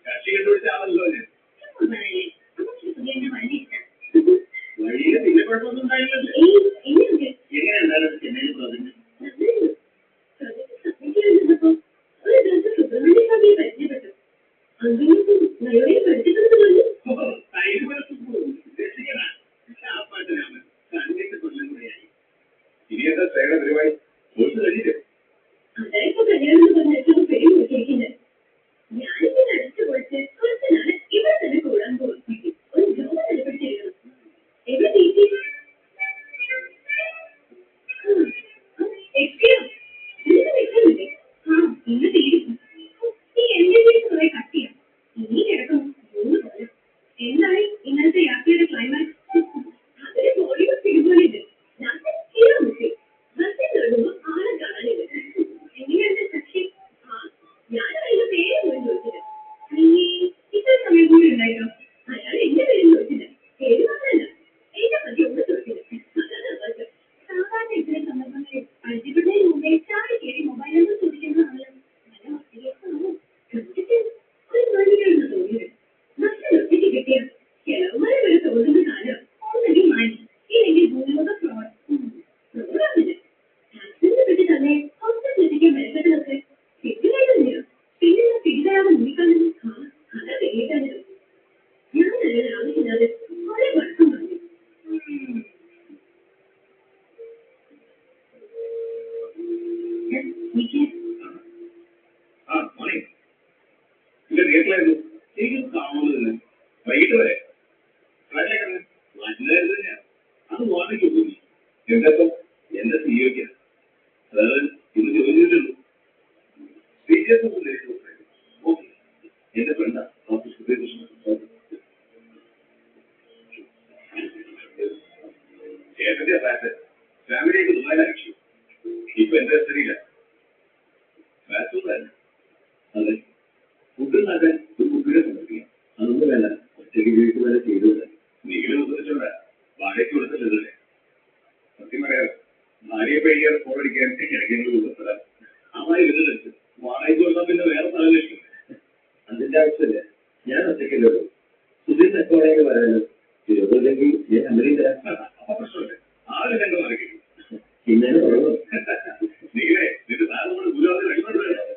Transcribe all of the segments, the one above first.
കക്ഷി കണ്ടുപിടിച്ചാണല്ലോ വഴിയിൽ പിന്നെ കുഴപ്പമൊന്നും ഉണ്ടായില്ലല്ലോ. എങ്ങനെ ഉണ്ടായിരുന്നു ചെന്നൈയിൽ പ്രോജക്ട്? ഇനിയെന്താ സേവന പരിപാടി? കോഴ്സ് കഴിഞ്ഞില്ലേ? വൈകിട്ട് വരെ അത് വാടകയ്ക്ക് പോയി. എന്താ എന്റെ സിഒക്ക് അതായത് ഇത് ജോലി ചെയ്തിട്ടുള്ളൂ. എന്റെ ഫ്രണ്ടാ ചേട്ടന്റെ ഫ്ലാറ്റ് ഫാമിലിയായിട്ട് ദുബായിലാണ് ലക്ഷ്യം. ഇപ്പൊ എന്റെ സ്ഥിതിയില്ല. ഫ്ലാറ്റ് അതെ, ഫുഡ് ഉണ്ടാക്കാൻ ഒരു കുട്ടിയെ സമർപ്പിക്കാം. അതൊന്നും വേണ്ട, ഒറ്റയ്ക്ക് വീട്ടിൽ വരെ ചെയ്തത് നീലും ഉപയോഗിച്ചോണ്ട വാടകയ്ക്ക് കൊടുത്തിട്ടല്ലേ. സത്യം പറയാം, ഭാര്യയെ പേടിയാതെ ഫോളടിക്കാൻ ഇടയ്ക്കെങ്കിലും കൊടുത്തതാ. അമ്മായി ഇത് വെച്ച് വാടകയ്ക്ക് കൊടുത്താൽ പിന്നെ വേറെ സ്ഥലം ലക്ഷ്യം. അതിന്റെ ആവശ്യമില്ല, ഞാൻ ഒറ്റയ്ക്കല്ലോ. സുധീർ എപ്പോഴേക്ക് വരാനോ തിരുവല്ലെങ്കിൽ ഞാൻ അമരീൻ തരാം. അപ്പൊ പ്രശ്നമില്ല, ആരും രണ്ടു മാറിക്കും. ഇന്നലെ കുറവ് നീലേ നിന്റെ സാധനങ്ങൾ ഗുരുവായൂർ അടിമോട് വേണം.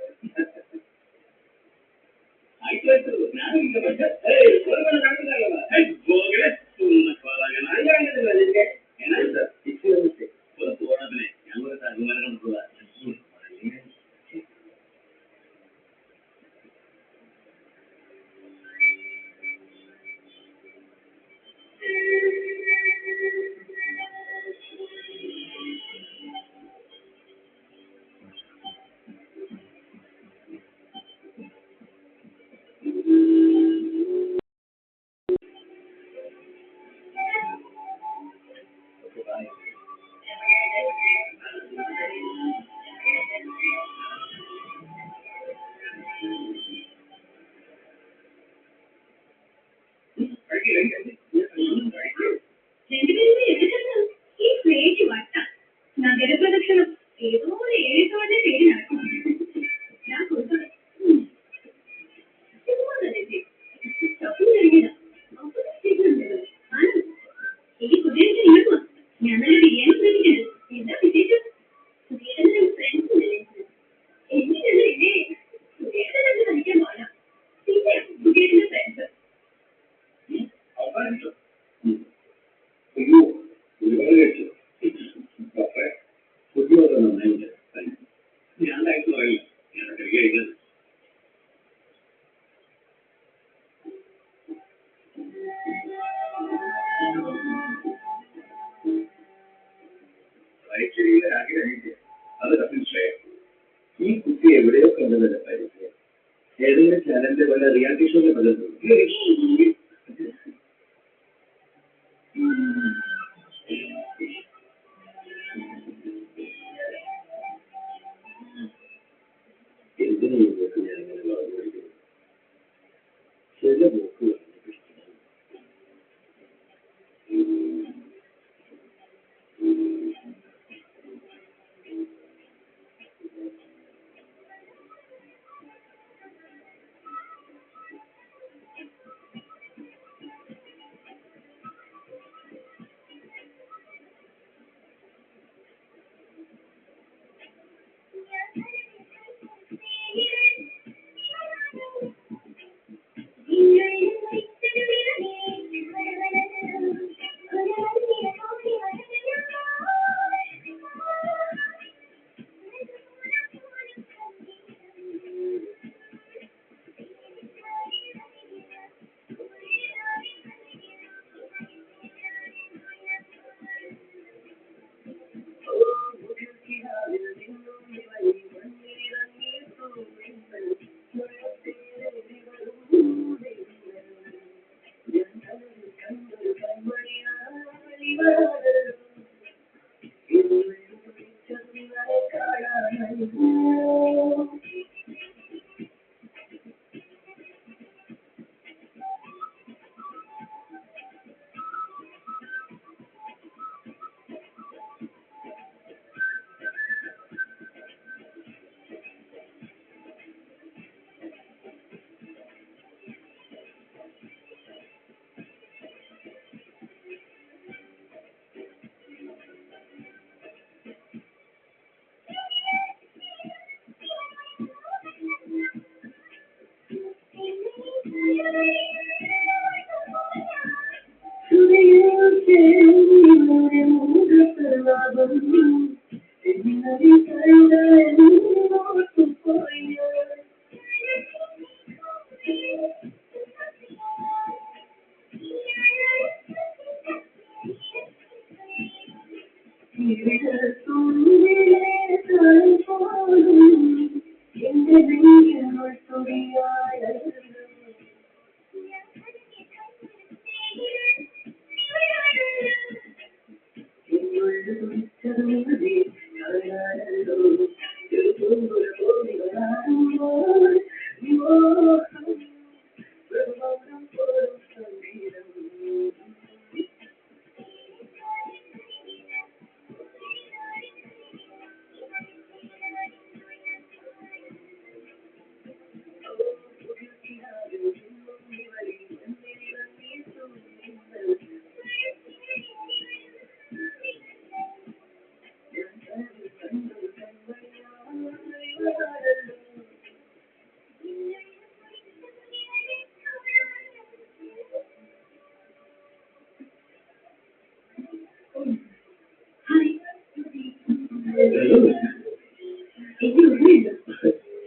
നഗരപ്രദക്ഷിണം ഏതോ ഒരു ഏഴത്തോടെ പേര് നടക്കും. ഞാൻ കൊടുത്തത് ഈ കുതിരക്ക് ഇങ്ങോട്ട് ഞങ്ങളുടെ ബിരിയാണി ശ്രമിക്കുന്നത് എന്താ വിശേഷം? സുധീരന്റെ ഫ്രണ്ട്സ് ഇല്ലേ? എങ്ങനെയല്ല ഇതേ സുധീരനെ കളിക്കാൻ പോകാം. പിന്നെ സുധീരന്റെ ഫ്രണ്ട്സ് ഞാൻ കഴിച്ചു പറയില്ല, ഞാൻ കഴിക്കുന്നത്. അത് കസിൻഷേ, ഈ കുട്ടി എവിടെയോ കണ്ടതല്ല പരിചയം. ഏതെങ്കിലും ചാനലിന്റെ വല്ല റിയാലിറ്റി ഷോയിൽ പലതും എന്തിനു ഞാൻ ഇങ്ങനെ വളർന്നു പഠിക്കുന്നു. ചില ബുക്കുകൾ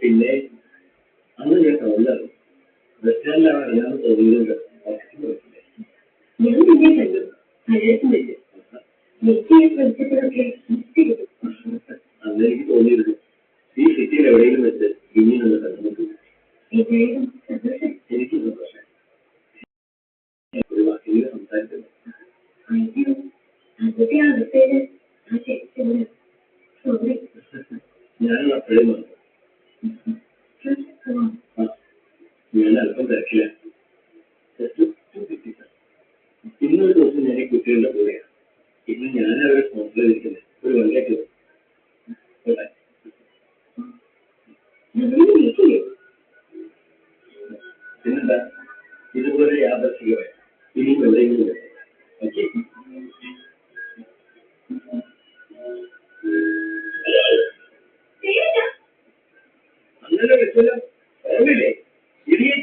പിന്നെ അന്ന് ഞാൻ ടൗണിലാണ് റെസ്റ്റോറൻറ്റിലാണ് അറിയാമെന്ന് തോന്നിയതുകൊണ്ട് ഞാൻ നിന്നെ കണ്ടു പലയിടത്തും വെച്ചു നെറ്റിയെ പഠിച്ചപ്പോഴൊക്കെ അന്ന് എനിക്ക് തോന്നിയിരുന്നു ഈ സിറ്റിയിൽ എവിടെയെങ്കിലും വെച്ച് ഇനി നമ്മൾ കണ്ടുമുട്ടും. എന്തായാലും സന്തോഷം. എനിക്ക് സന്തോഷം. ഒരു വാക്കിൽ സംസാരിക്കുന്നു. അതിന്റെ അവസ്ഥയില് ആ ചേച്ചിയോട് സോറി. ഞാനും അപ്പോഴേ വന്നു. ഞാൻ അല്പം തിരക്കിലാണ്. ഇന്നൊരു ദിവസം ഞാൻ ഈ കുട്ടികളുടെ കൂടെയാണ്. ഇന്ന് ഞാൻ അവരെ സ്പോൺസർ ചെയ്തിരിക്കുന്നത് ഒരു വണ്ടിയാക്കി പിന്നെന്താ ഇതുപോലെ യാദർശികമായി ഇനിയും എവിടെയെങ്കിലും വരും. ഓക്കെ, അങ്ങനെ വെച്ചല്ലോ ഓർമ്മയില്ലേ ഇടിയൻ.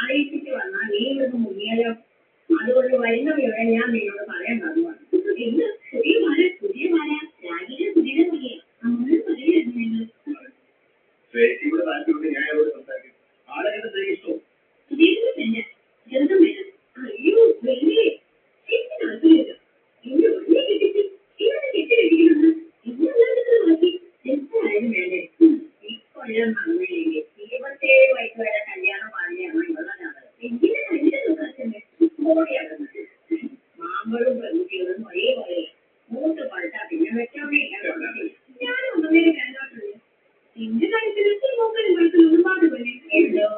ആഴ്ചക്ക് വന്നാൽ നീ ഒന്ന് മുങ്ങിയാലോ? അതുകൊണ്ട് വരുന്ന വിവരം ഞാൻ നിന്നോട് പറയാൻ പറഞ്ഞു. ഇന്ന് പുതിയ മല രാജിലെ പുതിയ മുങ്ങിയ അങ്ങനെ പറയുന്നു. ഇവിടെ താല്പര്യം ഞാൻ അവരോട് സംസാരിക്കും. ആളുകളുടെ ഇഷ്ടവും ജീവിതത്തിന്റെ ജന്തം വേണം. അയ്യോ വലിയ താല്പര്യമില്ല. ഇന്ന് വലിയ കെട്ടിച്ച് ഇങ്ങനെ കെട്ടിരിക്കുന്നത് ഇന്നല്ലാതെ എന്തായാലും വേണ്ടേ? ഇക്കൊല്ലം നന്ദിയില്ലേ 27 വയസ്സ് വരെ കല്യാണം പാടിയാണ് ഇവളാണ്. എങ്കിലും കല്യാണം നോക്കാത്തല്ലേ മാമ്പഴും പെൺകുട്ടികളും ഒരേപോലെ മൂത്ത് പഴുത്ത പിന്നെ വെച്ചോണ്ടേ ഞാനും ഒന്നേരം കണ്ടോട്ടുണ്ട്. എന്റെ കാര്യത്തിൽ നോക്കലും പഴുത്തലൊന്നും പാടുപോലെ ഉണ്ടോ?